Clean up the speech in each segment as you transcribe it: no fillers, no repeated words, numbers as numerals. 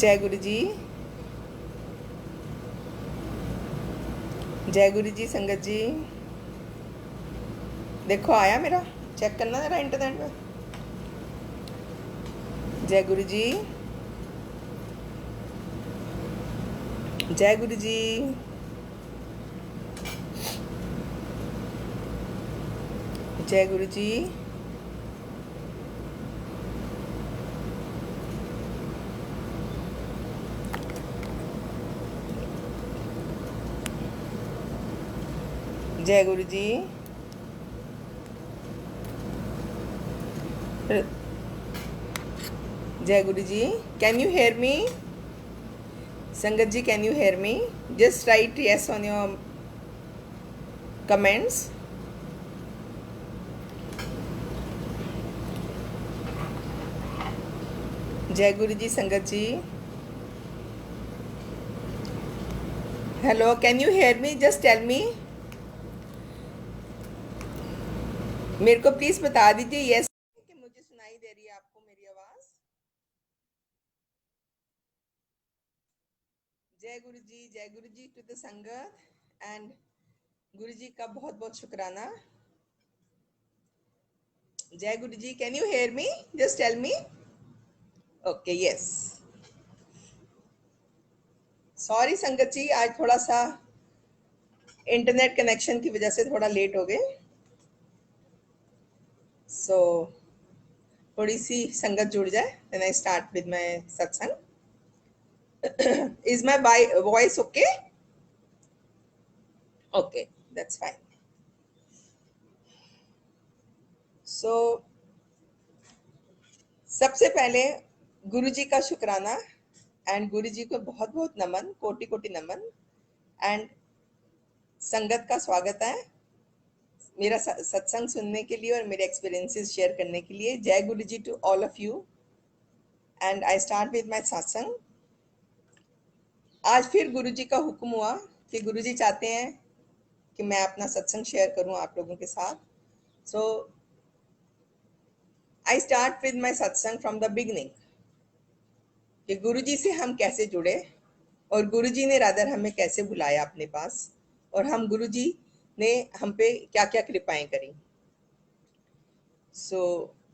जय गुरु जी। जय गुरु जी। संगत जी देखो आया मेरा, चेक करना जरा इंटरनेट पे। जय गुरु जी। जय गुरु जी। जय गुरु जी। जय गुरु जी। जय Guru ji. Can you hear me? संगत जी, can you hear me? Just right yes on your comments. जय गुरु जी। संगत जी, hello, can you hear me? Just tell me. मेरे को प्लीज बता दीजिए यस कि मुझे सुनाई दे रही है आपको मेरी आवाज। जय गुरु जी। जय गुरु जी टू द संगत एंड गुरु जी का बहुत बहुत शुक्राना। जय Guru ji. Can you hear me? Just tell me. Okay, yes. Sorry संगत जी, आज थोड़ा सा इंटरनेट कनेक्शन की वजह से थोड़ा लेट हो गए। सो थोड़ी सी संगत जुड़ जाए, then I start with my सत्संग। Is my voice okay? Okay, that's fine. So सबसे पहले गुरु जी का शुक्राना एंड गुरु जी को बहुत बहुत नमन, कोटि कोटि नमन एंड संगत का स्वागत है मेरा सत्संग सुनने के लिए और मेरे एक्सपीरियंसेस शेयर करने के लिए। जय Guru ji to all of you and I start with my सत्संग। आज फिर गुरु जी का हुक्म हुआ कि गुरु जी चाहते हैं कि मैं अपना सत्संग शेयर करूं आप लोगों के साथ। सो आई स्टार्ट विद माय सत्संग फ्रॉम द बिगनिंग कि गुरु जी से हम कैसे जुड़े और गुरु जी ने रादर हमें कैसे बुलाया अपने पास और हम गुरु जी ने हम पे क्या क्या कृपाएं करी। So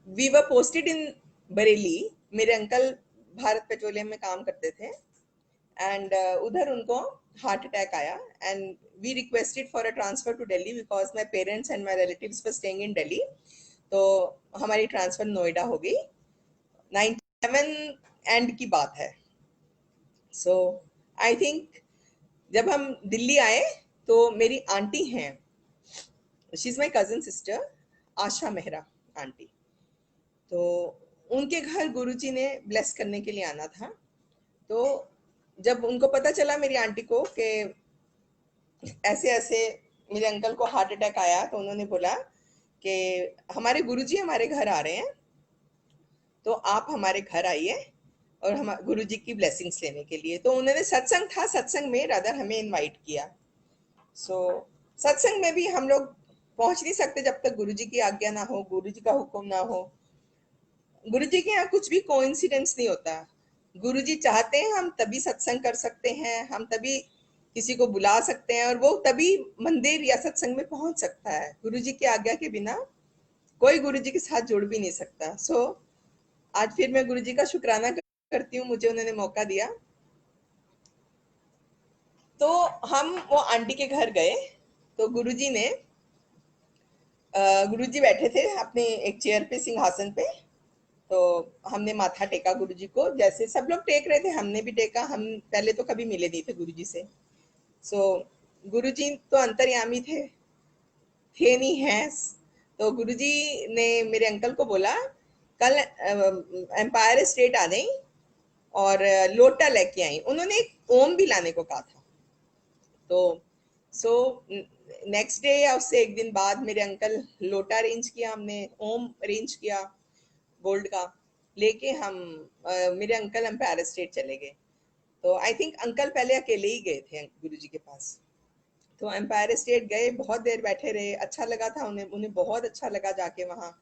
we were posted in Bareilly. मेरे अंकल भारत पेट्रोलियम में काम करते थे एंड उधर उनको हार्ट अटैक आया and we requested for a transfer to Delhi because my parents and my relatives were staying in Delhi. तो हमारी ट्रांसफर नोएडा हो गई। 97 एंड की बात है। सो आई थिंक जब हम दिल्ली आए तो मेरी आंटी हैं, she is my cousin sister, Asha Mehra aunty. तो उनके घर गुरुजी ने ब्लेस करने के लिए आना था। तो जब उनको पता चला मेरी आंटी को कि ऐसे ऐसे मेरे अंकल को हार्ट अटैक आया, तो उन्होंने बोला कि हमारे गुरुजी हमारे घर आ रहे हैं, तो आप हमारे घर आइए और हम गुरुजी की ब्लेसिंग्स लेने के लिए। तो उन्होंने सत्संग था, सत्संग में रादर हमें इनवाइट किया। सो सत्संग में भी हम लोग पहुंच नहीं सकते जब तक गुरुजी की आज्ञा ना हो, गुरुजी का हुक्म ना हो। गुरुजी के यहाँ कुछ भी कोइंसिडेंस नहीं होता। गुरुजी चाहते हैं हम तभी सत्संग कर सकते हैं, हम तभी किसी को बुला सकते हैं और वो तभी मंदिर या सत्संग में पहुंच सकता है। गुरुजी की आज्ञा के बिना कोई गुरुजी के साथ जुड़ भी नहीं सकता। सो आज फिर मैं गुरुजी का शुक्राना करती हूँ, मुझे उन्होंने मौका दिया। तो हम वो आंटी के घर गए तो गुरुजी ने गुरुजी बैठे थे अपने एक चेयर पे, सिंहासन पे। तो हमने माथा टेका गुरुजी को, जैसे सब लोग टेक रहे थे हमने भी टेका। हम पहले तो कभी मिले नहीं थे गुरुजी से। सो गुरुजी तो अंतर्यामी थे नहीं हैं। तो गुरुजी ने मेरे अंकल को बोला कल एम्पायर स्टेट आ गई और लोटा लेके आई। उन्होंने एक ओम भी लाने को कहा था। तो सो नेक्स्ट डे या उससे एक दिन बाद मेरे अंकल लोटा अरेंज किया, हमने ओम अरेंज किया गोल्ड का लेके। हम मेरे अंकल एम्पायर स्टेट चले गए। तो आई थिंक अंकल पहले अकेले ही गए थे गुरुजी के पास। तो एम्पायर स्टेट गए, बहुत देर बैठे रहे, अच्छा लगा था उन्हें, उन्हें बहुत अच्छा लगा जाके वहाँ।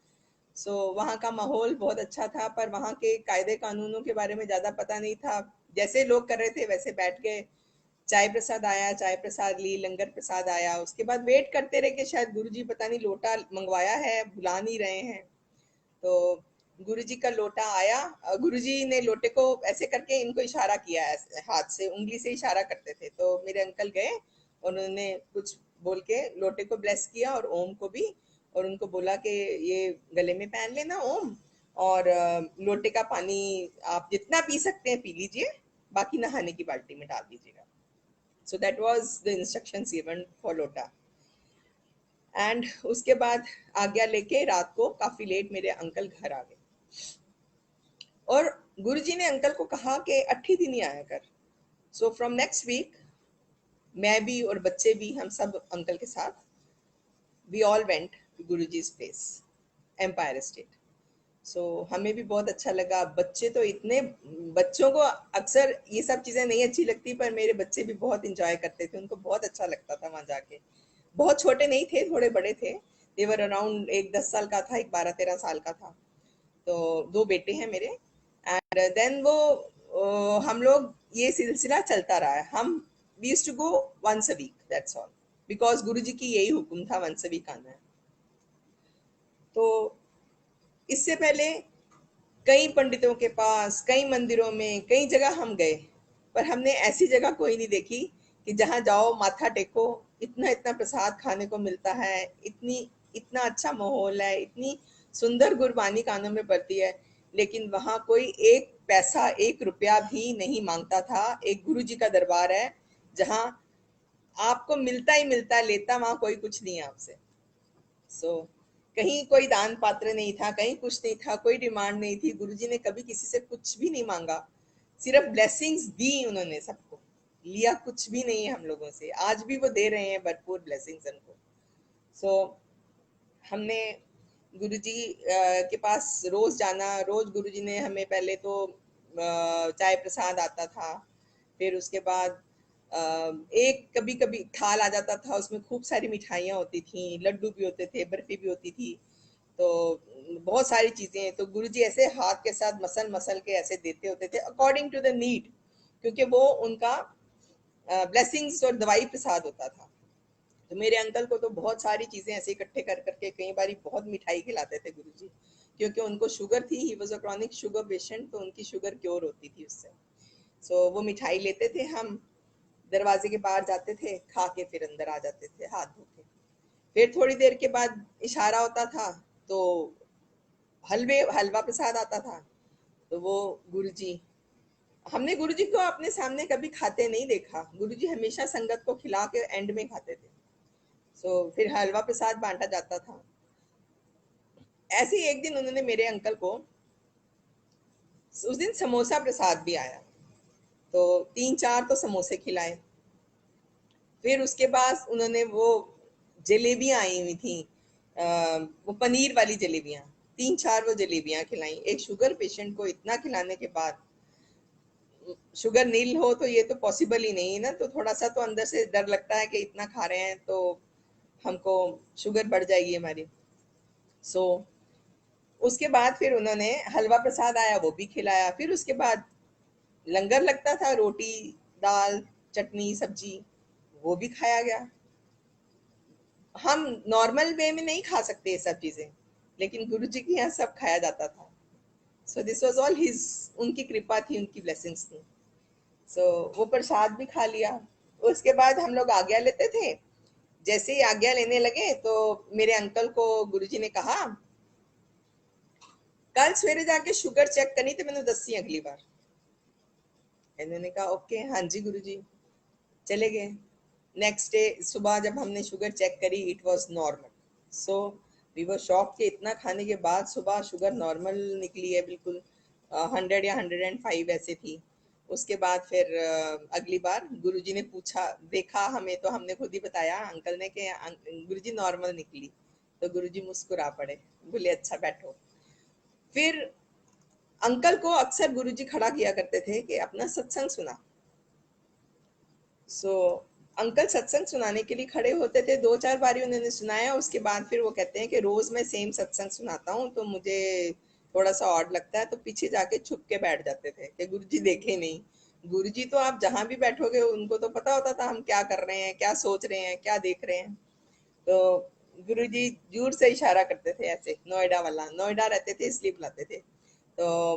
सो वहाँ का माहौल बहुत अच्छा था, पर वहाँ के कायदे कानूनों के बारे में ज़्यादा पता नहीं था। जैसे लोग कर रहे थे वैसे बैठ गए। चाय प्रसाद आया, चाय प्रसाद ली, लंगर प्रसाद आया। उसके बाद वेट करते रहे कि शायद गुरुजी पता नहीं लोटा मंगवाया है, बुला नहीं रहे हैं। तो गुरुजी का लोटा आया। गुरुजी ने लोटे को ऐसे करके इनको इशारा किया, ऐसे हाथ से उंगली से इशारा करते थे। तो मेरे अंकल गए, उन्होंने कुछ बोल के लोटे को ब्लेस किया और ओम को भी, और उनको बोला कि ये गले में पहन लेना ओम, और लोटे का पानी आप जितना पी सकते हैं पी लीजिए, बाकी नहाने की बाल्टी में डाल दीजिएगा। So that was the instructions given for लोटा। एंड उसके बाद आज्ञा लेके रात को काफी लेट मेरे अंकल घर आ गए, और गुरुजी ने अंकल को कहा कि 8 दिन ही आया कर। सो फ्रॉम नेक्स्ट वीक मैं भी और बच्चे भी, हम सब अंकल के साथ, we all went to Guruji's place, Empire State. So हमें भी बहुत अच्छा लगा। बच्चे तो इतने, बच्चों को अक्सर ये सब चीजें नहीं अच्छी लगती, पर मेरे बच्चे भी बहुत इंजॉय करते थे, उनको बहुत अच्छा लगता था वहां जाके। बहुत छोटे नहीं थे, थोड़े बड़े थे। देवर अराउंड, एक 10 साल का था, एक 12-13 साल का था। तो 2 बेटे हैं मेरे। एंड देन वो हम लोग, ये सिलसिला चलता रहा है। हम we used to go once a week, that's all, because Guruji की यही हुक्म था, वंस अ वीक आना है। तो इससे पहले कई पंडितों के पास, कई मंदिरों में, कई जगह हम गए, पर हमने ऐसी जगह कोई नहीं देखी कि जहाँ जाओ माथा टेको, इतना इतना प्रसाद खाने को मिलता है, इतनी इतना अच्छा माहौल है, इतनी सुंदर गुरबानी कानों में पड़ती है, लेकिन वहाँ कोई एक पैसा, 1 रुपया भी नहीं मांगता था। एक गुरु जी का दरबार है जहाँ आपको मिलता ही मिलता है, लेता वहाँ कोई कुछ नहीं है आपसे। सो कहीं कोई दान पात्र नहीं था, कहीं कुछ नहीं था, कोई डिमांड नहीं थी। गुरुजी ने कभी किसी से कुछ भी नहीं मांगा, सिर्फ ब्लेसिंग्स दी उन्होंने सबको। लिया कुछ भी नहीं है हम लोगों से, आज भी वो दे रहे हैं भरपूर ब्लेसिंग्स हमको। सो हमने गुरुजी के पास रोज जाना। रोज गुरुजी ने हमें, पहले तो चाय प्रसाद आता था, फिर उसके बाद एक कभी कभी थाल आ जाता था, उसमें खूब सारी मिठाइयाँ होती थी, लड्डू भी होते थे, बर्फी भी होती थी। तो बहुत सारी चीजें, तो गुरुजी ऐसे हाथ के साथ मसल मसल के ऐसे देते होते थे अकॉर्डिंग टू द नीड, क्योंकि वो उनका ब्लेसिंग्स और दवाई प्रसाद होता था। तो मेरे अंकल को तो बहुत सारी चीजें ऐसे इकट्ठे कर करके कई बारी बहुत मिठाई खिलाते थे गुरुजी, क्योंकि उनको शुगर थी, he was a chronic sugar patient, तो उनकी शुगर क्योर होती थी उससे। सो वो मिठाई लेते थे, हम दरवाजे के बाहर जाते थे, खा के फिर अंदर आ जाते थे हाथ धो के। फिर थोड़ी देर के बाद इशारा होता था, तो हलवा प्रसाद आता था। तो वो गुरुजी, हमने गुरुजी को अपने सामने कभी खाते नहीं देखा। गुरुजी हमेशा संगत को खिला के एंड में खाते थे। सो फिर हलवा प्रसाद बांटा जाता था। ऐसे ही एक दिन उन्होंने मेरे अंकल को, उस दिन समोसा प्रसाद भी आया, तो 3-4 तो समोसे खिलाए। फिर उसके बाद उन्होंने वो जलेबियां आई हुई थी, वो पनीर वाली जलेबियां, 3-4 वो जलेबियां खिलाई। एक शुगर पेशेंट को इतना खिलाने के बाद, शुगर नील हो तो ये तो पॉसिबल ही नहीं है ना, तो थोड़ा सा तो अंदर से डर लगता है कि इतना खा रहे हैं तो हमको शुगर बढ़ जाएगी हमारी। सो उसके बाद फिर उन्होंने हलवा प्रसाद आया, वो भी खिलाया। फिर उसके बाद लंगर लगता था, रोटी, दाल, चटनी, सब्जी, वो भी खाया गया। हम नॉर्मल वे में नहीं खा सकते ये सब चीजें, लेकिन गुरु जी के यहाँ सब खाया जाता था। सो दिस वाज ऑल हिज, उनकी कृपा थी, उनकी ब्लेसिंग्स थी। सो वो प्रसाद भी खा लिया। उसके बाद हम लोग आज्ञा लेते थे। जैसे ही आज्ञा लेने लगे तो मेरे अंकल को गुरुजी ने कहा, कल सवेरे जाके शुगर चेक करनी तो मैंने दसी अगली बार। इन्होंने कहा ओके, हाँ जी गुरुजी। चले गए। नेक्स्ट डे सुबह जब हमने शुगर चेक करी, it was normal. So we were shock कि इतना खाने के बाद सुबह शुगर नॉर्मल निकली है, बिल्कुल 100 या 105 ऐसे थी। उसके बाद फिर अगली बार गुरुजी ने पूछा, देखा हमें, तो हमने खुद ही बताया अंकल ने कि गुरुजी नॉर्मल निकली। तो गुरुजी मुस्कुरा पड़े, बोले अच्छा बैठो। फिर अंकल को अक्सर गुरुजी खड़ा किया करते थे कि अपना सत्संग सुना। सो अंकल सत्संग सुनाने के लिए खड़े होते थे, 2-4 बारी उन्होंने सुनाया। उसके बाद फिर वो कहते हैं कि रोज मैं सेम सत्संग सुनाता हूँ तो मुझे थोड़ा सा ऑड लगता है, तो पीछे जाके छुप के बैठ जाते थे कि गुरुजी देखे नहीं। गुरुजी तो आप जहां भी बैठोगे उनको तो पता होता था हम क्या कर रहे हैं, क्या सोच रहे हैं, क्या देख रहे हैं। तो गुरुजी दूर से इशारा करते थे ऐसे, नोएडा वाला, नोएडा रहते थे इसलिए बुलाते थे। तो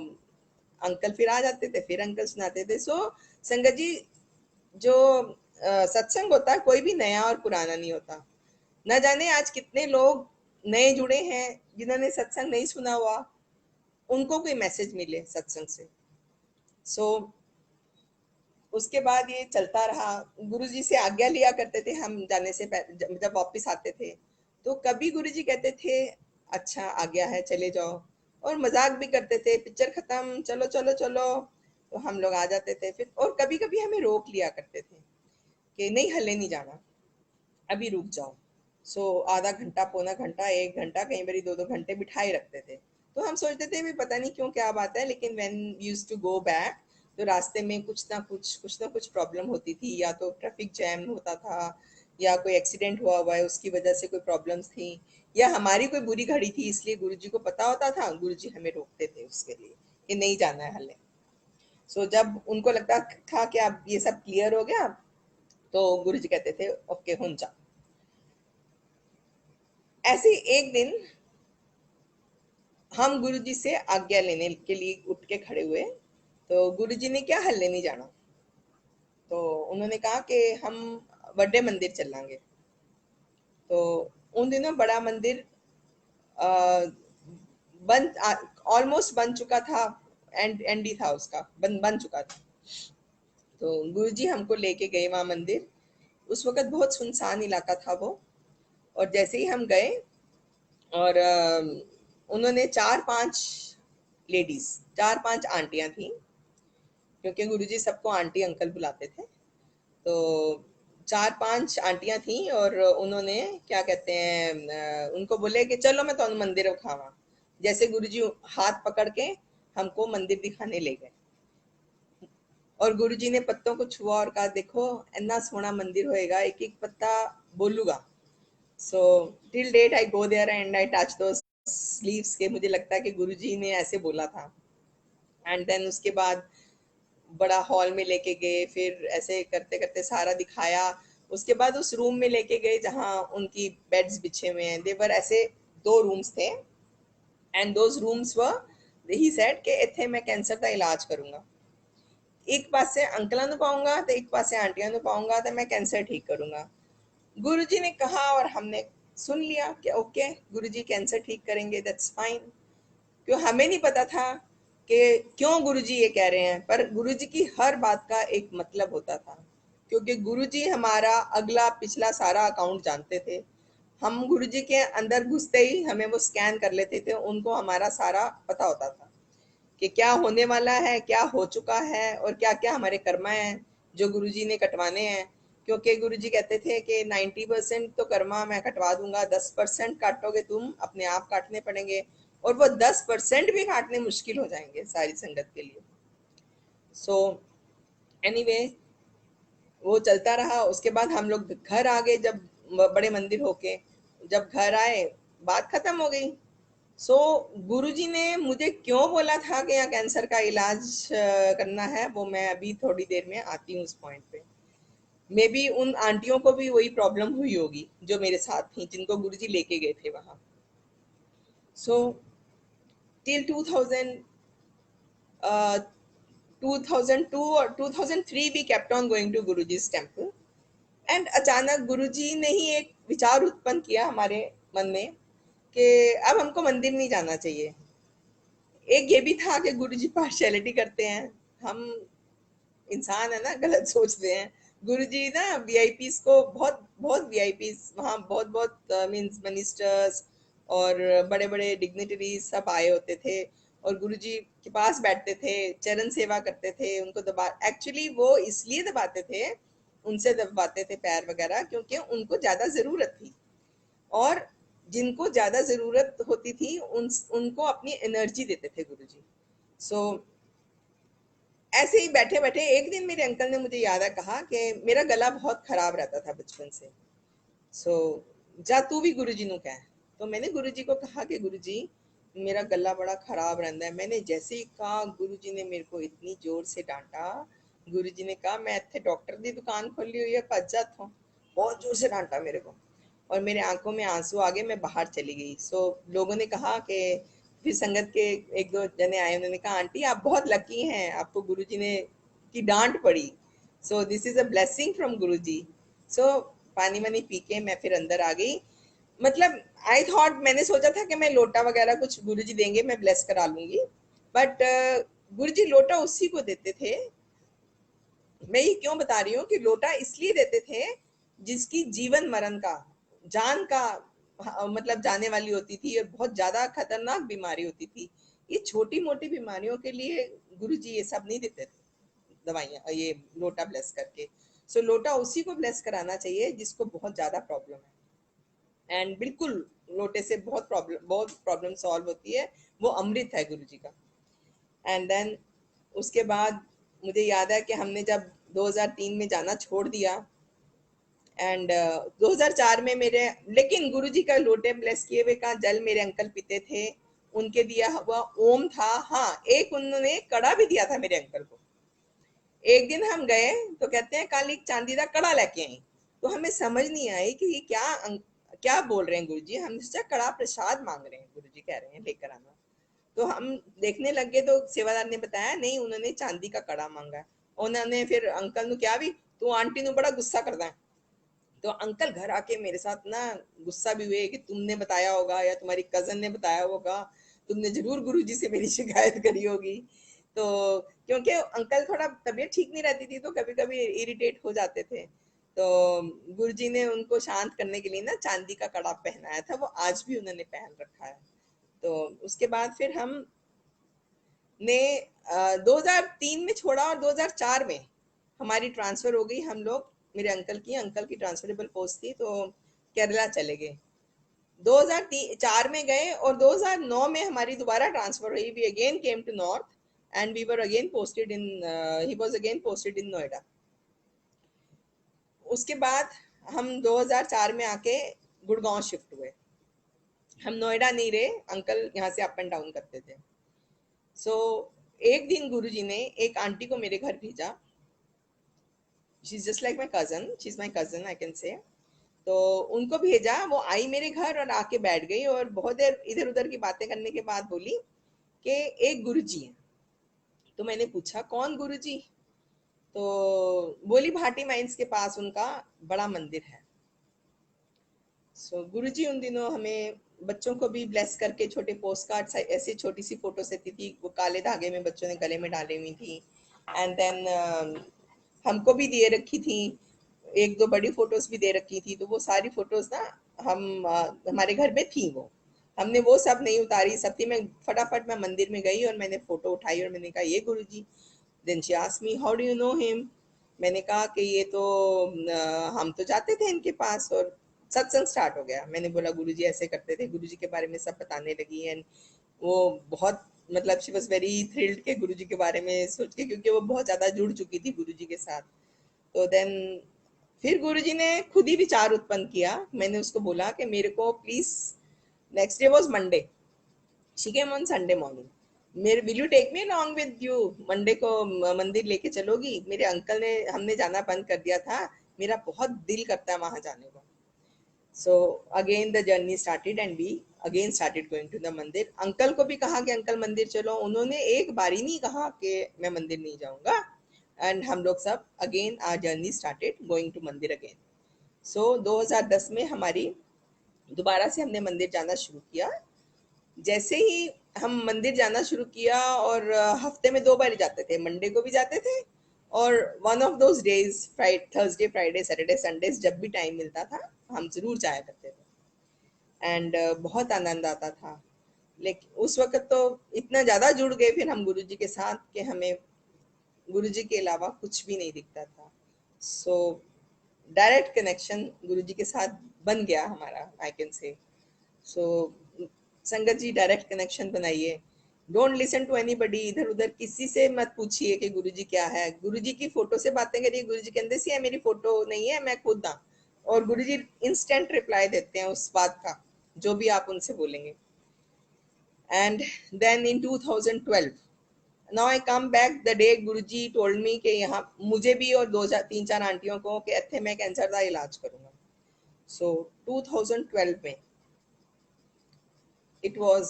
अंकल फिर आ जाते थे, फिर अंकल सुनाते थे। सो संगत जी, जो सत्संग होता है कोई भी नया और पुराना नहीं होता। न जाने आज कितने लोग नए जुड़े हैं जिन्होंने सत्संग नहीं सुना हुआ, उनको कोई मैसेज मिले सत्संग से। सो उसके बाद ये चलता रहा। गुरुजी से आज्ञा लिया करते थे हम जाने से पहले, जब वापस आते थे तो कभी गुरुजी कहते थे अच्छा आज्ञा है चले जाओ, और मजाक भी करते थे, पिक्चर खत्म, चलो चलो चलो। तो हम लोग आ जाते थे फिर, और कभी कभी हमें रोक लिया करते थे कि नहीं हले नहीं जाना, अभी रुक जाओ। सो आधा घंटा, पौना घंटा, 1 घंटा, कई बार 2-2 घंटे बिठाए रखते थे। तो हम सोचते थे भी पता नहीं क्यों क्या बात है, लेकिन when used to go back तो रास्ते में कुछ ना कुछ प्रॉब्लम होती थी, या तो ट्रैफिक जैम होता था, या कोई एक्सीडेंट हुआ है उसकी वजह से कोई प्रॉब्लम्स थी, या हमारी कोई बुरी घड़ी थी, इसलिए गुरुजी को पता होता था, गुरुजी हमें रोकते थे उसके लिए कि नहीं जाना है हले। सो जब उनको लगता था कि अब ये सब क्लियर हो गया, तो गुरुजी कहते थे ओके हुन जा। ऐसे ही एक दिन हम गुरुजी से आज्ञा लेने के लिए उठ के खड़े हुए। तो गुरुजी ने क्या हल्ले नहीं जाना, तो उन्होंने कहा कि हम बड़े मंदिर चलेंगे। तो उन दिनों बड़ा मंदिर बन ऑलमोस्ट बन चुका था, एंड ही था उसका, बन बन चुका था। तो गुरुजी हमको लेके गए वहां मंदिर। उस वक्त बहुत सुनसान इलाका था वो। और जैसे ही हम गए, और उन्होंने 4-5 लेडीज, 4-5 आंटियां थी, क्योंकि गुरुजी सबको आंटी अंकल बुलाते थे। तो 4-5 आंटियां थी, और उन्होंने क्या कहते हैं, उनको बोले कि चलो मैं तो मंदिर खावा। जैसे गुरुजी हाथ पकड़ के हमको मंदिर दिखाने ले गए, और गुरुजी ने पत्तों को छुआ और कहा देखो इतना सोना मंदिर होएगा, एक एक पत्ता बोलूगा। So till date I go there and I touch दो स्लीव्स के, मुझे लगता है कि गुरुजी ने ऐसे बोला था। एंड देन उसके बाद बड़ा हॉल में लेके गए, फिर ऐसे करते करते सारा दिखाया। उसके बाद उस रूम में लेके गए जहाँ उनकी बेड्स बिछे हुए हैं। देवर ऐसे 2 रूम्स थे, and those rooms were, he said कि इथे मैं कैंसर का इलाज करूंगा। एक पासे अंकल नु पाऊंगा तो एक पासे आंटियां नु पाऊंगा, तो मैं कैंसर ठीक करूंगा। गुरुजी ने कहा और हमने सुन लिया कि ओके गुरुजी कैंसर ठीक करेंगे, दैट्स फाइन। क्यों हमें नहीं पता था कि क्यों गुरुजी ये कह रहे हैं, पर गुरुजी की हर बात का एक मतलब होता था, क्योंकि गुरुजी हमारा अगला पिछला सारा अकाउंट जानते थे। हम गुरुजी के अंदर घुसते ही हमें वो स्कैन कर लेते थे, उनको हमारा सारा पता होता था कि क्या होने वाला है, क्या हो चुका है, और क्या क्या हमारे कर्मा हैं जो गुरुजी ने कटवाने हैं। क्योंकि गुरुजी कहते थे कि 90% तो कर्मा मैं कटवा दूंगा, 10% काटोगे तुम, अपने आप काटने पड़ेंगे, और वो 10% भी काटने मुश्किल हो जाएंगे सारी संगत के लिए। सो एनीवे, वो चलता रहा। उसके बाद हम लोग घर आ गए, जब बड़े मंदिर होके जब घर आए, बात खत्म हो गई। सो गुरुजी ने मुझे क्यों बोला था कि यहाँ कैंसर का इलाज करना है, वो मैं अभी थोड़ी देर में आती हूँ उस पॉइंट पे। मे बी उन आंटियों को भी वही प्रॉब्लम हुई होगी जो मेरे साथ थी, जिनको गुरुजी लेके गए थे वहां। सो टिल 2002 और 2003 we kept on going to Guruji's temple, and अचानक गुरुजी ने ही एक विचार उत्पन्न किया हमारे मन में कि अब हमको मंदिर नहीं जाना चाहिए। एक ये भी था कि गुरुजी पार्शियलिटी करते हैं, हम इंसान है ना, गलत सोचते हैं। गुरुजी ना वीआईपीस को, बहुत बहुत वीआईपीस वहाँ, बहुत बहुत मींस मिनिस्टर्स और बड़े बड़े डिग्निटरीज सब आए होते थे, और गुरुजी के पास बैठते थे, चरण सेवा करते थे, उनको दबा, एक्चुअली वो इसलिए दबाते थे, उनसे दबाते थे पैर वगैरह, क्योंकि उनको ज्यादा जरूरत थी। और जिनको ज्यादा जरूरत होती थी उनको अपनी एनर्जी देते थे गुरुजी। सो ऐसे ही बैठे बैठे एक दिन मेरे अंकल ने मुझे याद है कहा कि मेरा गला बहुत खराब रहता था बचपन से। सो जा तू भी गुरुजी नु कह। तो मैंने गुरुजी को कहा कि गुरुजी मेरा गला बड़ा खराब रहता है। मैंने जैसे ही कहा, गुरुजी ने मेरे को इतनी जोर से डांटा, गुरुजी ने कहा मैं इतने डॉक्टर की दुकान खोली हुई है, भज जाता हूँ। बहुत जोर से डांटा मेरे को और मेरे आंखों में आंसू आ गए, मैं बाहर चली गई। लोगों ने कहा कि फिर संगत के एक दो जने आए, उन्होंने कहा आंटी आप बहुत लकी हैं, आपको गुरुजी ने की डांट पड़ी, so this is a blessing from Guruji. So पानी वानी पी के मैं फिर अंदर आ गई। मतलब आई थॉट, मैंने सोचा था कि मैं लोटा वगैरह कुछ गुरुजी देंगे, मैं ब्लेस करा लूंगी, बट गुरुजी लोटा उसी को देते थे। मैं ये क्यों बता रही हूँ कि लोटा इसलिए देते थे जिसकी जीवन मरण का, जान का मतलब जाने वाली होती थी और बहुत ज्यादा खतरनाक बीमारी होती थी। ये छोटी मोटी बीमारियों के लिए गुरुजी ये सब नहीं देते थे दवाइयाँ, ये लोटा ब्लेस करके। लोटा उसी को ब्लेस कराना चाहिए जिसको बहुत ज्यादा प्रॉब्लम है, एंड बिल्कुल लोटे से बहुत प्रॉब्लम सॉल्व होती है। वो अमृत है गुरुजी का। एंड देन उसके बाद मुझे याद है कि हमने जब 2003 में जाना छोड़ दिया, एंड 2004 में मेरे, लेकिन गुरुजी का लोटे ब्लेस किए हुए का जल मेरे अंकल पीते थे, उनके दिया हुआ ओम था। हाँ, एक उन्होंने कड़ा भी दिया था मेरे अंकल को। एक दिन हम गए तो कहते हैं कल एक चांदी का कड़ा लेके आई, तो हमें समझ नहीं आई कि ये क्या बोल रहे हैं गुरुजी। हम सोचा कड़ा प्रसाद मांग रहे हैं, गुरुजी कह रहे हैं लेकर आना। तो हम देखने लग गए तो सेवादार ने बताया नहीं, उन्होंने चांदी का कड़ा मांगा है। उन्होंने फिर अंकल नु क्या भी, तू आंटी नु बड़ा गुस्सा करदा है। तो अंकल घर आके मेरे साथ ना गुस्सा भी हुए कि तुमने बताया होगा या तुम्हारी कजन ने बताया होगा, तुमने जरूर गुरुजी से मेरी शिकायत करी होगी। तो क्योंकि अंकल थोड़ा तबीयत ठीक नहीं रहती थी तो कभी कभी इरिटेट हो जाते थे, तो गुरुजी ने उनको शांत करने के लिए ना चांदी का कड़ा पहनाया था, वो आज भी उन्होंने पहन रखा है। तो उसके बाद फिर हम ने 2003 में छोड़ा और 2004 में हमारी ट्रांसफर हो गई। हम लोग, मेरे अंकल की ट्रांसफरेबल पोस्ट थी तो केरला चले गए। 2004 में गए और 2009 में हमारी दोबारा ट्रांसफर हुई। We again came to north and we were again posted in, he was again posted in Noida. उसके बाद हम 2004 में आके गुड़गांव शिफ्ट हुए। हम नोएडा नहीं रहे, अंकल यहाँ से अप एंड डाउन करते थे। एक दिन गुरुजी ने एक आंटी को मेरे घर भेजा। She is just like my cousin, she is my cousin I can say. तो उनको भेजा, वो आई मेरे घर और आके बैठ गई और बहुत देर इधर उधर की बातें करने के बाद बोली कि एक गुरुजी है। तो मैंने पूछा कौन गुरुजी? तो बोली भाटी माइंस के पास उनका बड़ा मंदिर है। गुरुजी उन दिनों हमें बच्चों को भी ब्लेस करके छोटे पोस्ट कार्ड ऐसी छोटी सी फोटोस देती थी, वो काले धागे में बच्चों ने गले में डाली हुई थी। एंड देन हमको भी दे रखी थी, एक दो बड़ी फोटोज भी दे रखी थी। तो वो सारी फोटोज ना हमारे घर में थी, वो हमने वो सब नहीं उतारी। सत्य में फटाफट मैं मंदिर में गई और मैंने फोटो उठाई और मैंने कहा ये Guruji. Then she asked me how do you know him? मैंने कहा कि ये तो हम तो जाते थे इनके पास। और सत्संग स्टार्ट हो गया। मैंने बोला गुरुजी ऐसे करते थे, गुरुजी के बारे में सब बताने लगी। एंड वो बहुत, मतलब शी वाज वेरी थ्रिल्ड के गुरुजी के बारे में सोच के, क्योंकि वो बहुत ज्यादा जुड़ चुकी थी गुरुजी के साथ। तो देन फिर गुरुजी ने खुद ही विचार उत्पन्न किया। मैंने उसको बोला कि मेरे को please, next day was Monday, she came on Sunday morning, मेरे will you take me along with you, Monday को मंदिर लेके चलोगी? मेरे अंकल ने, हमने जाना बंद कर दिया था, मेरा बहुत दिल करता है वहां जाने को। So again the journey started and we again started going to the mandir. Uncle को भी कहा कि अंकल मंदिर चलो, उन्होंने एक बारी नहीं कहा कि मैं मंदिर नहीं जाऊंगा। एंड हम लोग सब again our journey started going to mandir again. 2010 में हमारी दोबारा से हमने मंदिर जाना शुरू किया। जैसे ही हम मंदिर जाना शुरू किया, और हफ्ते में 2 बार जाते थे, मंडे को भी जाते थे और one of those days Thursday Friday Saturday Sundays, जब भी टाइम मिलता था हम जरूर जाया करते थे। एंड बहुत आनंद आता था। लेकिन उस वक्त तो इतना ज्यादा जुड़ गए फिर हम गुरुजी के साथ कि हमें गुरुजी के अलावा कुछ भी नहीं दिखता था। सो डायरेक्ट कनेक्शन गुरुजी के साथ बन गया हमारा, आई कैन से। सो संगत जी, डायरेक्ट कनेक्शन बनाइए। डोंट लिसन टू एनीबडी, इधर उधर किसी से मत पूछिए कि गुरुजी क्या है। गुरुजी की फोटो से बातें करिए, गुरुजी कहते सी है मेरी फोटो नहीं है, मैं खुद हाँ। और गुरुजी इंस्टेंट रिप्लाई देते हैं उस बात का, जो भी आप उनसे बोलेंगे। And then in 2012 now I come back the day Guruji told me कि यहाँ मुझे भी और दो चार तीन चार आंटियों को कि इत्थे मैं कैंसर का इलाज करूंगा. सो 2012 में, इट वाज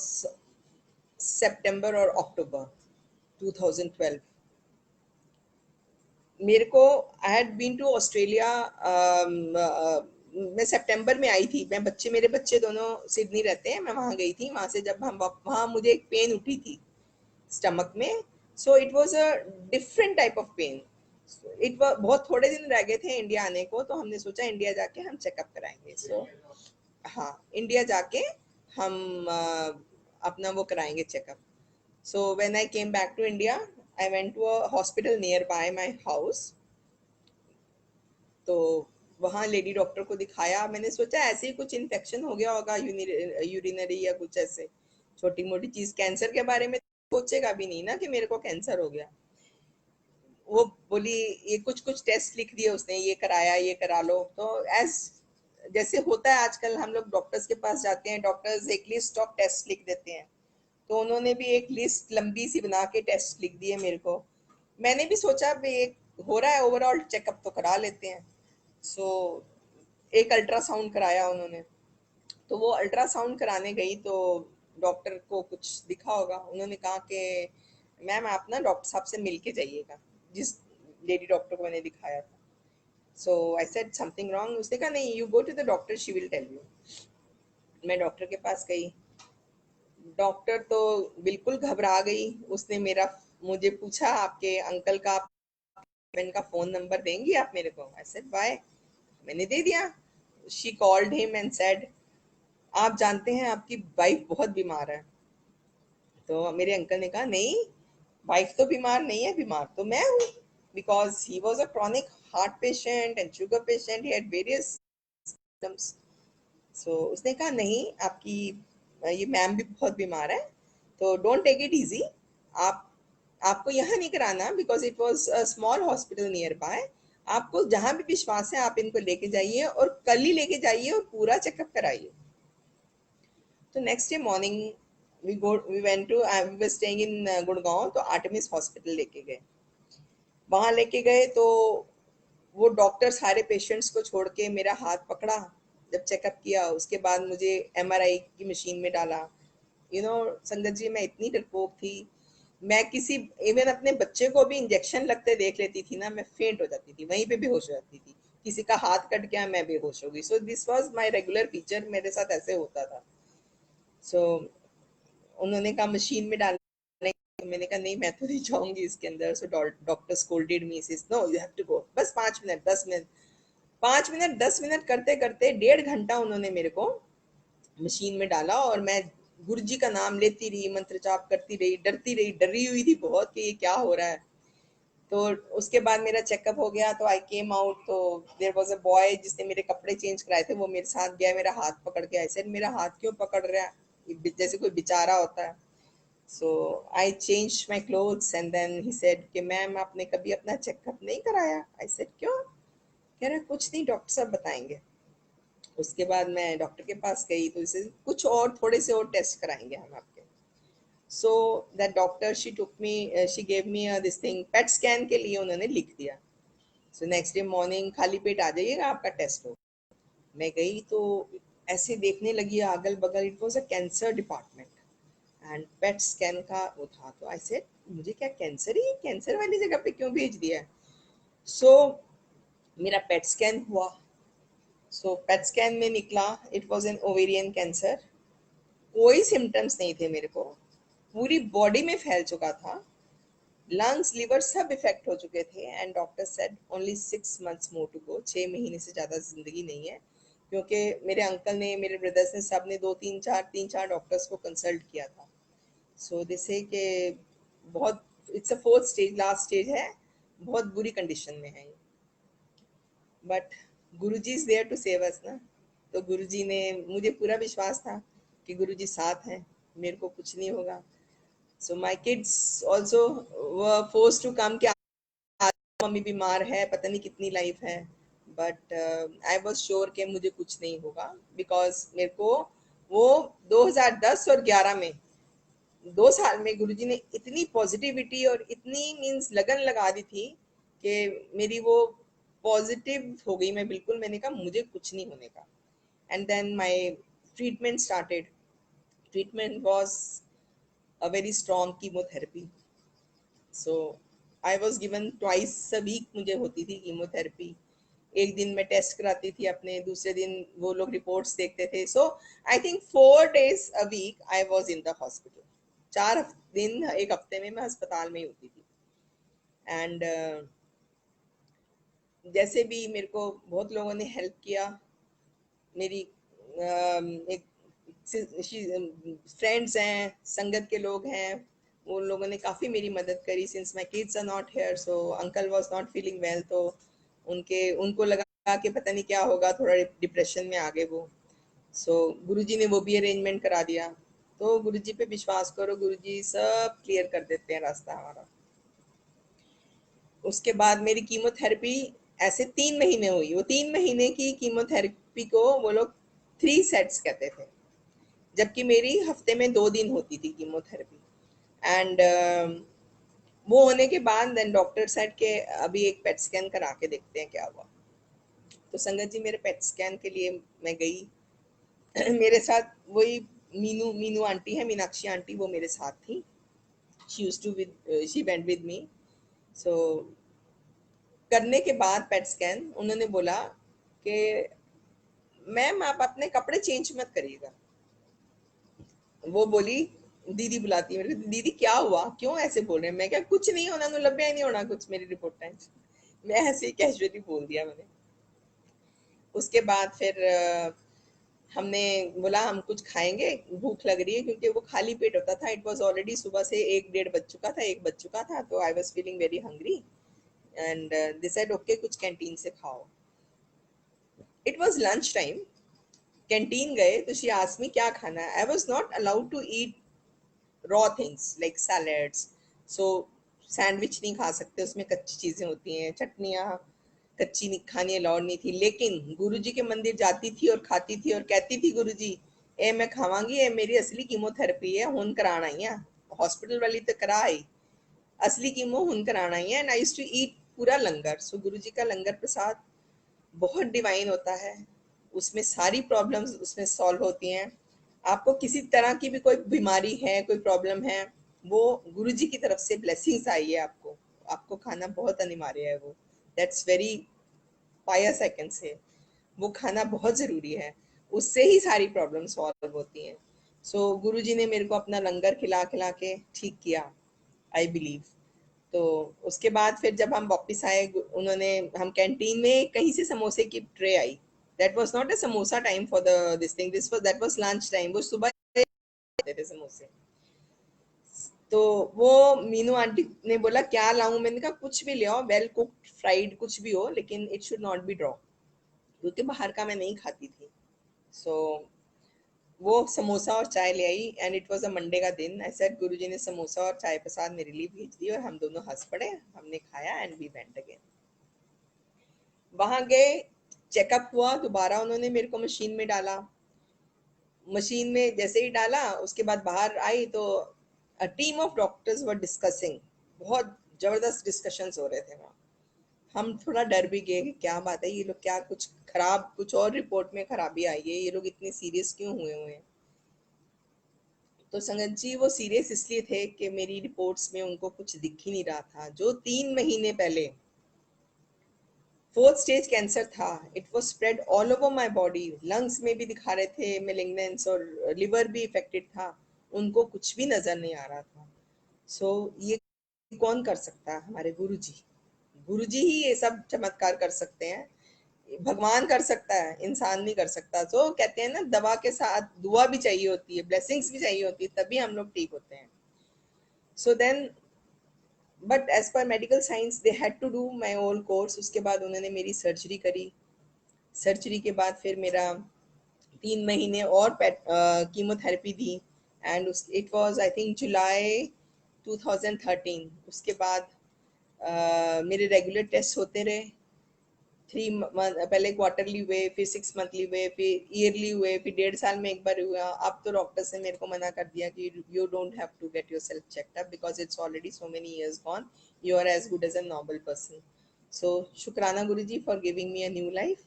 सितंबर और अक्टूबर 2012, मेरे को I had been to Australia. मैं सितंबर में आई थी. मैं बच्चे मेरे बच्चे दोनों सिडनी रहते हैं. मैं वहां गई थी. वहां से जब हम वहां मुझे एक पेन उठी थी स्टमक में. So it was a different type of pain. It was बहुत थोड़े दिन रह गए थे इंडिया आने को, तो हमने सोचा इंडिया जाके हम चेकअप कराएंगे. सो हाँ, इंडिया जाके हम अपना वो कराएंगे checkup. So when I came back to India, I went to a hospital nearby my house. तो वहाँ लेडी डॉक्टर को दिखाया. मैंने सोचा ऐसे ही कुछ इन्फेक्शन हो गया होगा, यूरिनरी या कुछ ऐसे छोटी मोटी चीज. कैंसर के बारे में सोचेगा भी नहीं ना कि मेरे को कैंसर हो गया. वो बोली ये कुछ कुछ टेस्ट लिख दिए उसने, ये कराया, ये करा लो. तो एज जैसे होता है आजकल, हम लोग डॉक्टर्स के पास जाते हैं, डॉक्टर्स एक लिस्ट ऑफ टेस्ट लिख देते हैं. तो उन्होंने भी एक लिस्ट लंबी सी बना के टेस्ट लिख दिए मेरे को. मैंने भी सोचा भी एक हो रहा है ओवरऑल चेकअप तो करा लेते हैं. सो एक अल्ट्रासाउंड कराया उन्होंने. तो वो अल्ट्रासाउंड कराने गई तो डॉक्टर को कुछ दिखा होगा. उन्होंने कहा कि मैम आप ना डॉक्टर साहब से मिल के जाइएगा, जिस लेडी डॉक्टर को मैंने दिखाया था. So I said something wrong. उसने कहा नहीं, you go to the doctor, she will tell you. मैं डॉक्टर के पास गई. डॉक्टर तो बिल्कुल घबरा गई. उसने मेरा मुझे पूछा आपके अंकल का हस्बैंड का फोन नंबर देंगी आप मेरे को. I said why. मैंने दे दिया. She called him and said आप जानते हैं आपकी वाइफ बहुत बीमार है. तो मेरे अंकल ने कहा नहीं, वाइफ तो बीमार नहीं है, बीमार तो मैं हूँ. Because he was a chronic heart patient and sugar patient, he had various symptoms. So उसने कहा नहीं, आपकी ये मैम भी बहुत बीमार है, तो डोंट टेक इट इजी. आप आपको यहाँ नहीं कराना, because it was a small hospital near by. आपको जहाँ भी विश्वास है आप इनको लेके जाइए, और कल ही लेके जाइए और पूरा चेकअप कराइए. तो next day morning we went to, we were staying in Gurgaon, तो आर्टेमिस हॉस्पिटल लेके गए. वहां लेके गए तो वो डॉक्टर सारे पेशेंट्स को छोड़ के मेरा हाथ पकड़ा. जब चेकअप किया उसके बाद मुझे एमआरआई की मशीन में डाला. संगत जी, मैं इतनी डरपोक थी. मैं किसी इवन अपने बच्चे को भी इंजेक्शन लगते देख लेती थी ना, मैं फेंट हो जाती थी, वहीं पे बेहोश हो जाती थी. किसी का हाथ कट गया, मैं बेहोश हो गई. सो this was my regular feature, मेरे साथ ऐसे होता था. सो उन्होंने कहा मशीन में डालने. मैंने कहा नहीं, मैं तो नहीं जाऊंगी इसके अंदर. So doctor scolded me, says no you have to go. बस 5 मिनट 10 मिनट, 5 मिनट 10 मिनट करते करते 1.5 घंटा उन्होंने मेरे को मशीन में डाला. और मैं गुरु जी का नाम लेती रही, मंत्र जाप करती रही, डरती रही, डरी हुई थी बहुत कि ये क्या हो रहा है. तो उसके बाद मेरा चेकअप हो गया. तो आई केम आउट. तो देयर वाज अ बॉय जिसने मेरे कपड़े चेंज कराए थे, वो मेरे साथ गया, मेरा हाथ पकड़ के. आई सेड मेरा हाथ क्यों पकड़ रहा है, जैसे कोई बेचारा होता है. So I change my clothes and then he said कि मैम आपने कभी अपना चेकअप नहीं कराया. आई सेड क्यों. कह रहा कुछ नहीं, डॉक्टर साहब बताएंगे. उसके बाद मैं डॉक्टर के पास गई तो इसे कुछ और थोड़े से और टेस्ट कराएंगे हम आपके. So that doctor she took me, she gave me this thing, PET scan के लिए उन्होंने लिख दिया. सो नेक्स्ट डे मॉर्निंग खाली पेट आ जाइएगा, आपका टेस्ट हो. मैं गई तो ऐसे देखने लगी अगल बगल. It was a cancer department and PET scan का वो था. तो आई सेड मुझे क्या कैंसर ही, कैंसर वाली जगह पे क्यों भेज दिया है. सो मेरा पेट स्कैन हुआ. सो पेट स्कैन में निकला it was an ovarian cancer. कोई सिम्टम्स नहीं थे मेरे को. पूरी बॉडी में फैल चुका था. लंग्स लिवर सब इफेक्ट हो चुके थे. And doctor said only 6 months more to go. 6 महीने से ज़्यादा जिंदगी नहीं है. क्योंकि मेरे अंकल ने, मेरे ब्रदर्स ने, सब ने तीन चार डॉक्टर्स को कंसल्ट किया था. सो दिस है कि बहुत, it's a fourth stage, last stage है. बहुत बुरी कंडीशन में है ये. But Guruji is there to save us ना. तो गुरुजी ने, मुझे पूरा विश्वास था कि गुरुजी साथ हैं, मेरे को कुछ नहीं होगा. So my kids also were forced to come कि आज मम्मी बीमार है, पता नहीं कितनी लाइफ है. बट आई वाज श्योर कि मुझे कुछ नहीं होगा. बिकॉज मेरे को वो 2010 और 11 में 2 साल में गुरुजी ने इतनी पॉजिटिविटी और इतनी मीन्स लगन लगा दी थी कि मेरी वो पॉजिटिव हो गई मैं बिल्कुल। मैंने कहा मुझे कुछ नहीं होने का। And then my treatment started. Treatment was a very strong chemotherapy. So I was given twice a week मुझे होती थी कीमोथेरेपी। एक दिन मैं टेस्ट कराती थी अपने, दूसरे दिन वो लोग रिपोर्ट्स देखते थे। So I think 4 days a week I was in the hospital. 4 दिन एक हफ्ते में मैं अस्पताल में ही होती थी। एंड जैसे भी मेरे को बहुत लोगों ने हेल्प किया। मेरी एक फ्रेंड्स हैं, संगत के लोग हैं, उन लोगों ने काफ़ी मेरी मदद करी। Since my kids are not here, so uncle was not feeling well, तो उनको लगा कि पता नहीं क्या होगा, थोड़ा डिप्रेशन में आ गए वो। सो गुरुजी ने वो भी अरेंजमेंट करा दिया। तो गुरुजी पे विश्वास करो, गुरुजी सब क्लियर कर देते हैं रास्ता हमारा। उसके बाद मेरी कीमोथेरेपी ऐसे 3 महीने हुई। वो 3 महीने की कीमोथेरेपी को वो लोग 3 सेट्स कहते थे, जबकि मेरी हफ्ते में 2 दिन होती थी कीमोथेरेपी। एंड वो होने के बाद देन डॉक्टर सेड के अभी एक पेट स्कैन करा के देखते हैं क्या हुआ। तो संगत जी मेरे पेट स्कैन के लिए मैं गई। मेरे साथ वही मीनू मीनू आंटी है, मीनाक्षी आंटी, वो मेरे साथ थी। She went with me. So करने के बाद पेट स्कैन उन्होंने बोला कि मैम आप अपने कपड़े चेंज मत करिएगा। वो बोली, दीदी बुलाती है मेरे को, दीदी क्या हुआ, क्यों ऐसे बोल रहे हैं? मैं क्या कुछ नहीं होना, नु लब्या ही नहीं होना कुछ मेरी रिपोर्ट टाइम। मैं ऐसे ही कैजुअली बोल दिया मैंने। उसके बाद फिर हमने बोला हम कुछ खाएंगे, भूख लग रही है, क्योंकि वो खाली पेट होता था। इट वाज ऑलरेडी सुबह से 1 डेढ़ बज चुका था, 1 बज चुका था, तो I was feeling very hungry. And they said okay कुछ कैंटीन से खाओ। It was lunch time. Canteen गए तो शी आस्क्ड मी क्या खाना है। I was not allowed to eat raw things like salads. So sandwich नहीं खा सकते, उसमें कच्ची चीजें होती हैं, चटनियाँ कच्ची नहीं खानी, अलाउड नहीं थी। लेकिन गुरुजी के मंदिर जाती थी और खाती थी और कहती थी गुरुजी ए मैं खावांगी, ए मेरी असली कीमोथेरेपी है, हुन कराना ही है। हॉस्पिटल वाली तो करा आई, असली कीमो हुन कराना ही है। And I used to eat पूरा लंगर। सो गुरुजी का लंगर प्रसाद बहुत डिवाइन होता है। उसमें सारी प्रॉब्लम्स उसमें सॉल्व होती हैं। आपको किसी तरह की भी कोई बीमारी है, कोई प्रॉब्लम है, वो गुरुजी की तरफ से ब्लेसिंग्स आई है आपको। आपको खाना बहुत अनिवार्य है वो। That's very Payas I can say. वो खाना बहुत ज़रूरी है, उससे ही सारी प्रॉब्लम सॉल्व होती हैं। सो गुरुजी ने मेरे को अपना लंगर खिला खिला के ठीक किया, आई बिलीव। तो उसके बाद फिर जब हम वापस आए, उन्होंने हम कैंटीन में कहीं से समोसे की tray I. That was not a samosa time for the this thing, this was that was lunch time. वो सुबह आते थे समोसे। तो वो मीनू आंटी ने बोला क्या लाऊं? मैंने कहा कुछ भी ले आओ, वेल कुक्ड फ्राइड कुछ भी हो, लेकिन it should not be draw, क्योंकि बाहर का मैं नहीं खाती थी। सो वो समोसा और चाय ले आई। And it was a Monday का दिन। आई सेड गुरुजी ने समोसा और चाय प्रसाद मेरे लिए भेज दी, और हम दोनों हंस पड़े, हमने खाया एंड वी वेंट अगेन। वहां गए, चेकअप हुआ दोबारा, उन्होंने मेरे को मशीन में डाला। मशीन में जैसे ही डाला, उसके बाद बाहर आई तो a team of doctors were discussing. बहुत जबरदस्त डिस्कशंस हो रहे थे वहाँ। हम थोड़ा डर भी गए कि क्या बात है, ये लोग क्या कुछ खराब, कुछ और रिपोर्ट में खराबी आई है, ये लोग इतने सीरियस क्यों हुए हुए हैं? तो संगत जी वो सीरियस इसलिए थे कि मेरी रिपोर्ट्स में उनको कुछ दिख ही नहीं रहा था। जो 3 महीने पहले 4th स्टेज कैंसर था, it was spread all over my body. Lungs में भी दिखा रहे थे मेलिग्नेंस, और लिवर भी इफेक्टेड था। उनको कुछ भी नजर नहीं आ रहा था। सो ये कौन कर सकता है? हमारे गुरुजी। गुरुजी ही ये सब चमत्कार कर सकते हैं। भगवान कर सकता है, इंसान नहीं कर सकता। तो कहते हैं ना, दवा के साथ दुआ भी चाहिए होती है, ब्लेसिंग्स भी चाहिए होती है, तभी हम लोग ठीक होते हैं। So then but as per medical science they had to do my own course. उसके बाद उन्होंने मेरी सर्जरी करी। सर्जरी के बाद फिर मेरा 3 महीने और कीमोथेरेपी दी। And it was I think July 2013। उसके बाद मेरे रेगुलर टेस्ट होते रहे। पहले क्वार्टरली हुए, फिर 6 मंथली हुए, फिर ईयरली हुए, फिर 1.5 साल में एक बार हुआ। अब तो डॉक्टर ने मेरे को मना कर दिया कि you don't have to get yourself checkup because it's already so many years gone, you are as good as a normal person. So शुक्राना Guruji for giving me a new life.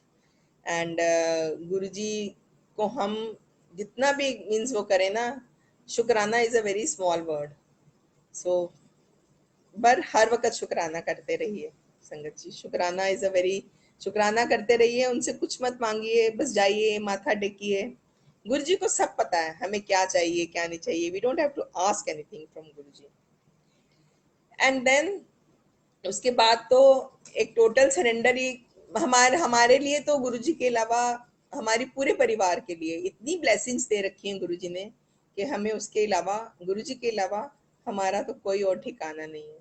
And Guruji को हम जितना भी means वो करें ना, शुक्राना is a very small word. So पर हर वक्त शुक्राना करते रहिए संगत जी। शुक्राना इज अ वेरी, शुक्राना करते रहिए, उनसे कुछ मत मांगिए, बस जाइए माथा टेकिए। गुरु जी को सब पता है हमें क्या चाहिए क्या नहीं चाहिए। We don't have to ask anything from Guru ji. And then उसके बाद तो एक टोटल सरेंडर ही हमारे लिए तो गुरु जी के अलावा हमारी पूरे परिवार के लिए इतनी ब्लेसिंग्स दे रखी हैं गुरु जी ने कि हमें उसके अलावा, गुरु जी के अलावा हमारा तो कोई और ठिकाना नहीं है।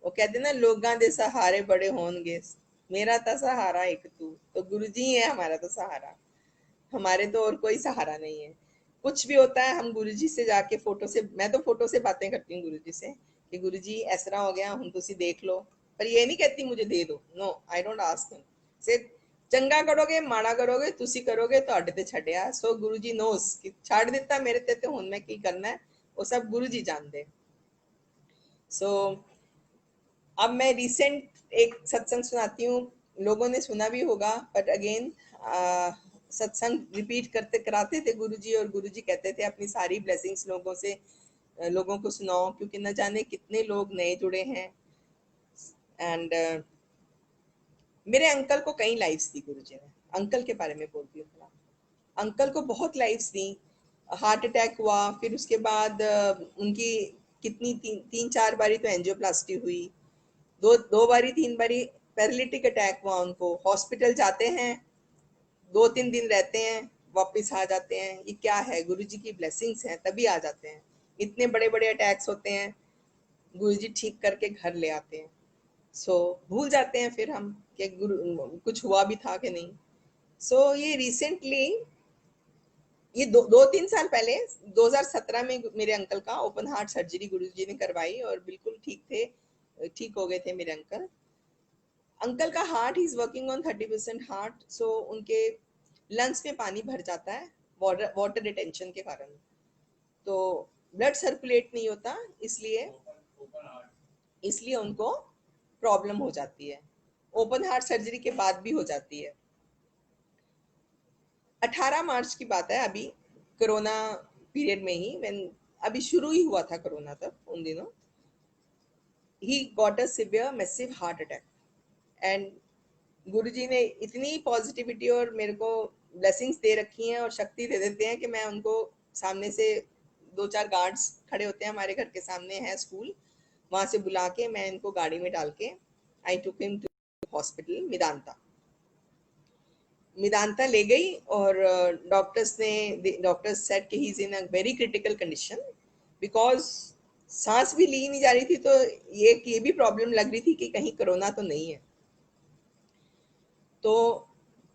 वो कहते ना, लोगां दे सहारे बड़े होंगे, मेरा तो सहारा एक तू। तो गुरु जी है हमारा तो सहारा, हमारे तो और कोई सहारा नहीं है। कुछ भी होता है हम गुरु जी से जाके फोटो से, मैं तो फोटो से बातें करती हूँ गुरु जी से कि गुरु जी इस तरह हो गया हम तुसी देख लो, पर ये नहीं कहती मुझे दे दो। No, I don't ask him. से चंगा करोगे माड़ा करोगे तुसी करोगे तो अड्डे ते छड़िया। सो गुरु जी नोस कि छाड़ दिता मेरे ते हुन मैं की करना है, वो सब गुरु जी जानते। सो अब मैं रिसेंट एक सत्संग सुनाती हूँ, लोगों ने सुना भी होगा, बट अगेन सत्संग रिपीट करते कराते थे गुरुजी, और गुरुजी कहते थे अपनी सारी ब्लेसिंग्स लोगों से, लोगों को सुनाओ, क्योंकि न जाने कितने लोग नए जुड़े हैं। एंड मेरे अंकल को कई लाइफ्स दी गुरुजी ने। अंकल के बारे में बोलती हूँ थोड़ा। अंकल को बहुत लाइफ्स दी। हार्ट अटैक हुआ, फिर उसके बाद उनकी कितनी तीन चार बारी तो एंजियोप्लास्टी हुई, दो बारी तीन बारी पैरालिटिक अटैक हुआ उनको। हॉस्पिटल जाते हैं, 2-3 दिन रहते हैं, वापस आ जाते हैं। ये क्या है? गुरुजी की ब्लेसिंग्स हैं, तभी आ जाते हैं। इतने बड़े बड़े अटैक्स होते हैं, गुरुजी ठीक करके घर ले आते हैं। सो भूल जाते हैं फिर हम कि गुरु कुछ हुआ भी था कि नहीं। सो ये रिसेंटली, ये 2-3 साल पहले 2017 में मेरे अंकल का ओपन हार्ट सर्जरी गुरुजी ने करवाई और बिल्कुल ठीक थे, ठीक हो गए थे मेरे अंकल। अंकल का heart is working on 30% heart. So उनके लंग्स में पानी भर जाता है वाटर रिटेंशन के कारण, तो ब्लड सर्कुलेट नहीं होता, इसलिए इसलिए उनको प्रॉब्लम हो जाती है। ओपन हार्ट सर्जरी के बाद भी हो जाती है। 18 मार्च की बात है, अभी कोरोना पीरियड में ही, अभी शुरू ही हुआ था कोरोना, तब उन दिनों ही got a severe massive heart attack. And Guruji ने इतनी पॉजिटिविटी और मेरे को ब्लेसिंग्स दे रखी हैं और शक्ति दे देते हैं कि मैं उनको सामने से, 2-4 गार्ड्स खड़े होते हैं हमारे घर के सामने है स्कूल, वहां से बुला के मैं इनको गाड़ी में डाल के आई टुक हिम टू हॉस्पिटल मिदांता। मिदांता ले गई और डॉक्टर्स सेड कि he is in a very critical condition, because सांस भी ली नहीं जा रही थी, तो ये भी प्रॉब्लम लग रही थी कि कहीं कोरोना तो नहीं है। तो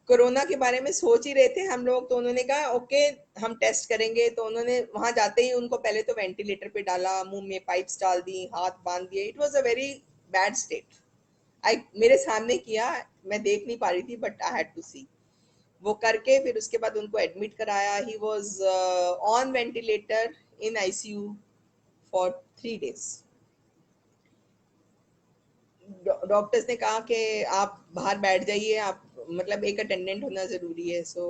कोरोना के बारे में सोच ही रहे थे हम लोग, तो उन्होंने कहा ओके हम टेस्ट करेंगे। तो उन्होंने वहां जाते ही उनको पहले तो वेंटिलेटर पे डाला, मुंह में पाइप्स डाल दी, हाथ बांध दिए। It was a very bad state. I मेरे सामने किया, मैं देख नहीं पा रही थी, but I had to see. वो करके फिर उसके बाद उनको एडमिट कराया। He was on ventilator in ICU for 3 days। Doctors ने कहा कि आप बाहर बैठ जाइए, आप मतलब एक अटेंडेंट होना ज़रूरी है। सो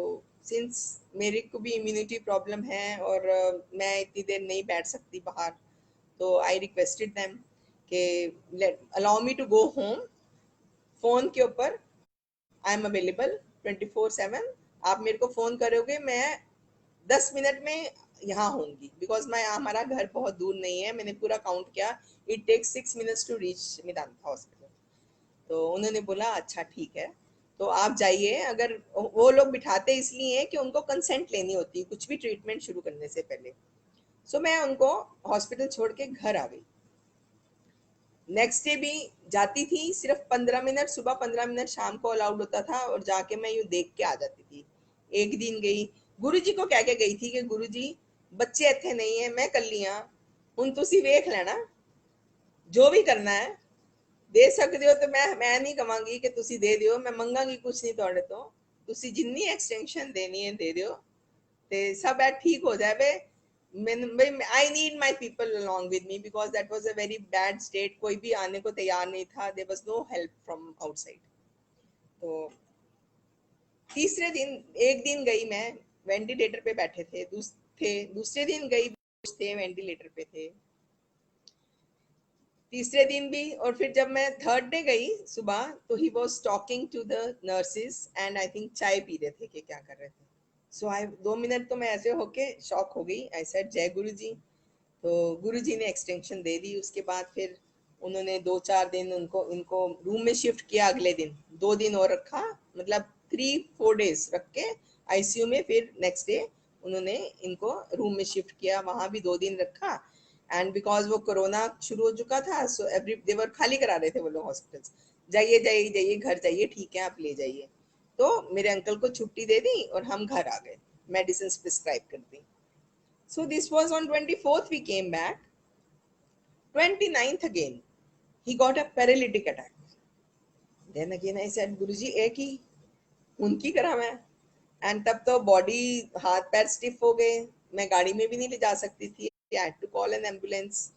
सिंस मेरे को भी इम्यूनिटी प्रॉब्लम है और मैं इतनी देर नहीं बैठ सकती बाहर, तो आई रिक्वेस्टेड देम कि allow me to go home. Phone के ऊपर आई एम अवेलेबल 24/7। आप मेरे को फ़ोन करोगे, मैं 10 मिनट में यहाँ होंगी, बिकॉज मैं, हमारा घर बहुत दूर नहीं है। मैंने पूरा काउंट किया, it takes 6 minutes to reach Medanta hospital. तो उन्होंने बोला अच्छा ठीक है, तो आप जाइए। अगर वो लोग बिठाते इसलिए हैं कि उनको कंसेंट लेनी होती है कुछ भी ट्रीटमेंट शुरू करने से पहले। सो मैं उनको हॉस्पिटल छोड़ के घर आ गई। नेक्स्ट डे भी जाती थी, सिर्फ 15 मिनट सुबह, 15 मिनट शाम को अलाउड होता था, और जाके मैं यूं देख के आ जाती थी। एक दिन गई, गुरुजी को कह के गई थी कि गुरुजी बच्चे इतने नहीं है, मैं कर लिया, हुन तुसी वेख लेना जो भी करना है, दे सकते हो तो मैं नहीं कमांगी कि तुसी दे दियो, मैं मंगांगी कुछ नहीं तोड़े तो तुसी जिन्नी एक्सटेंशन देनी है दे दियो ते सब है ठीक हो जाए बे। I need my people along with me because that was a very bad state, कोई भी आने को तैयार नहीं था, there was no help from outside. तो तीसरे दिन, एक दिन गई मैं, वेंटिलेटर पे बैठे थे, दूसरे दिन गई थे वेंटिलेटर पे थे, तीसरे दिन भी। और फिर जब मैं थर्ड डे गई सुबह तो he was talking to the nurses and I think चाय पी रहे थे कि क्या कर रहे थे। सो आई 2 मिनट तो मैं ऐसे होके शॉक हो गई। आई सेड जय गुरु जी। तो गुरु जी ने एक्सटेंशन दे दी। उसके बाद फिर उन्होंने 2-4 दिन उनको इनको रूम में शिफ्ट किया। अगले दिन 2 दिन और रखा, मतलब 3-4 डेज रख के आईसीयू में। फिर नेक्स्ट डे उन्होंने इनको रूम में शिफ्ट किया, वहां भी 2 दिन रखा। एंड बिकॉज वो कोरोना शुरू हो चुका था सो एवरी देवर खाली करा रहे थे वो लोग हॉस्पिटल्स। जाइए जाइए जाइए घर जाइए, ठीक है आप ले जाइए। तो मेरे अंकल को छुट्टी दे दी और हम घर आ गए, मेडिसिन प्रिस्क्राइब कर दी। So this was on 24th we came back. 29th again he got a paralytic attack. Then again I said Guruji एक ही उनकी करा मैं। एंड तब तो बॉडी, हाथ पैर स्टिफ हो गए, मैं गाड़ी में भी नहीं ले जा सकती थी। I had to call an ambulance.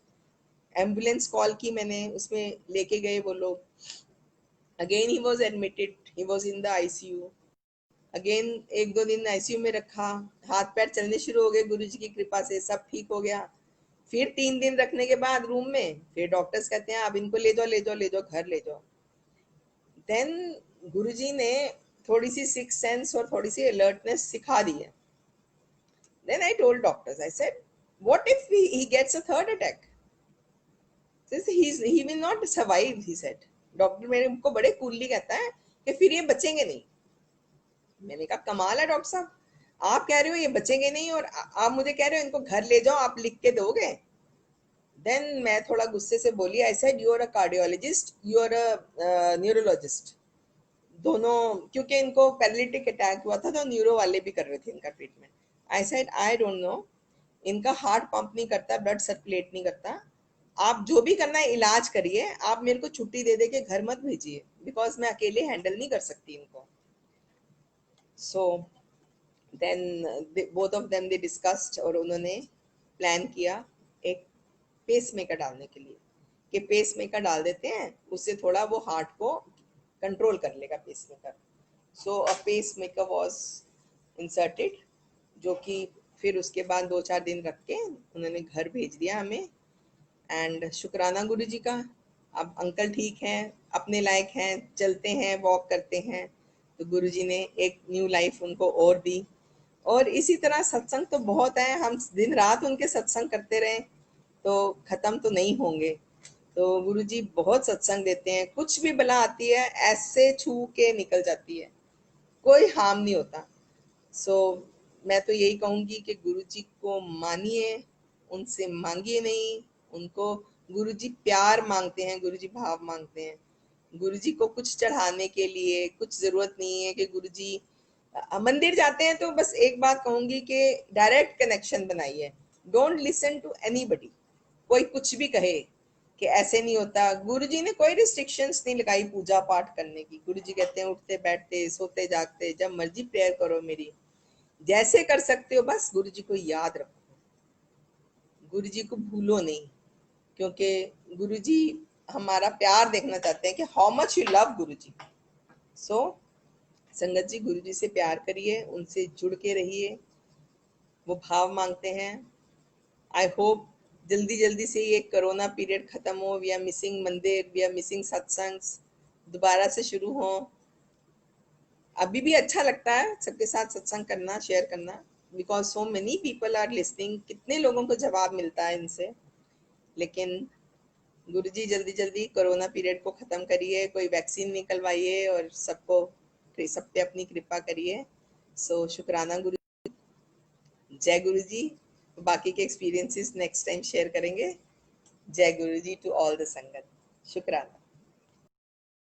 Ambulance call की मैंने, उसमें लेके गए वो लोग। Again he was admitted, he was in the ICU. Again 1-2 दिन आईसीयू में रखा। हाथ पैर चलने शुरू हो गए, गुरुजी की कृपा से सब ठीक हो गया। फिर 3 दिन रखने के बाद रूम में फिर डॉक्टर्स कहते हैं अब इनको ले जाओ ले जाओ ले जाओ घर ले जाओ। देन गुरुजी ने थोड़ी सी सिक्स सेंस और थोड़ी सी अलर्टनेस सिखा दी है। Then I told doctors, I said what if he gets a third attack, he will not survive, he said. Doctor मेरे को बड़े कूलली कहता है कि फिर ये बचेंगे नहीं। मैंने कहा कमाल है डॉक्टर साहब, आप कह रहे हो ये बचेंगे नहीं और आप मुझे कह रहे हो इनको घर ले जाओ, आप लिख के दोगे। देन मैं थोड़ा गुस्से से बोली, I said you are a cardiologist, you are a neurologist. दोनों, क्योंकि इनको पैरालिटिक अटैक हुआ था तो न्यूरो वाले भी कर रहे थे इनका treatment. I said I don't know, इनका हार्ट पंप नहीं करता, ब्लड सर्कुलेट नहीं करता, आप जो भी करना है इलाज करिए, आप मेरे को छुट्टी दे दे के घर मत भेजिए बिकॉज मैं अकेले हैंडल नहीं कर सकती इनको। So then both of them they discussed और उन्होंने प्लान किया एक पेस मेकर डालने के लिए, कि पेस मेकर डाल देते हैं, उससे थोड़ा वो हार्ट को कंट्रोल कर लेगा pacemaker. So a pacemaker was inserted, जो कि फिर उसके बाद 2-4 दिन रख के उन्होंने घर भेज दिया हमें। एंड शुक्राना गुरु जी का, अब अंकल ठीक हैं, अपने लायक हैं, चलते हैं, वॉक करते हैं। तो गुरु जी ने एक न्यू लाइफ उनको और दी। और इसी तरह सत्संग तो बहुत है, हम दिन रात उनके सत्संग करते रहे तो खत्म तो नहीं होंगे। तो गुरु जी बहुत सत्संग देते हैं, कुछ भी बला आती है ऐसे छू के निकल जाती है, कोई हार्म नहीं होता। सो मैं तो यही कहूंगी कि गुरु जी को मानिए, उनसे मांगिए नहीं। उनको गुरु जी प्यार मांगते हैं, गुरु जी भाव मांगते हैं। गुरु जी को कुछ चढ़ाने के लिए कुछ जरूरत नहीं है कि गुरु जी मंदिर जाते हैं तो बस एक बात कहूंगी कि डायरेक्ट कनेक्शन बनाइए, डोंट लिसन टू एनीबडी। कोई कुछ भी कहे कि ऐसे नहीं होता, गुरु जी ने कोई रिस्ट्रिक्शंस नहीं लगाई पूजा पाठ करने की। गुरु जी कहते हैं उठते बैठते सोते जागते जब मर्जी प्रेयर करो मेरी, जैसे कर सकते हो, बस गुरु जी को याद रखो, गुरु जी को भूलो नहीं। क्योंकि गुरु जी हमारा प्यार देखना चाहते हैं कि हाउ मच यू लव गुरु जी। सो संगत जी गुरु जी से प्यार करिए, उनसे जुड़ के रहिए, वो भाव मांगते हैं। आई होप जल्दी जल्दी से ये कोरोना पीरियड खत्म हो, वी आर मिसिंग मंदिर, वी आर मिसिंग सत्संग्स, दोबारा से शुरू हो। अभी भी अच्छा लगता है सबके साथ सत्संग करना, शेयर करना, because so many people are listening, कितने लोगों को जवाब मिलता है इनसे। लेकिन गुरुजी जल्दी जल्दी कोरोना पीरियड को खत्म करिए, कोई वैक्सीन निकलवाइए और सबको, सब पे अपनी कृपा करिए। सो शुक्राना गुरु, जय गुरु जी। बाकी के एक्सपीरियंसेस नेक्स्ट टाइम शेयर करेंगे। जय Guru ji to all the संगत, शुक्राना।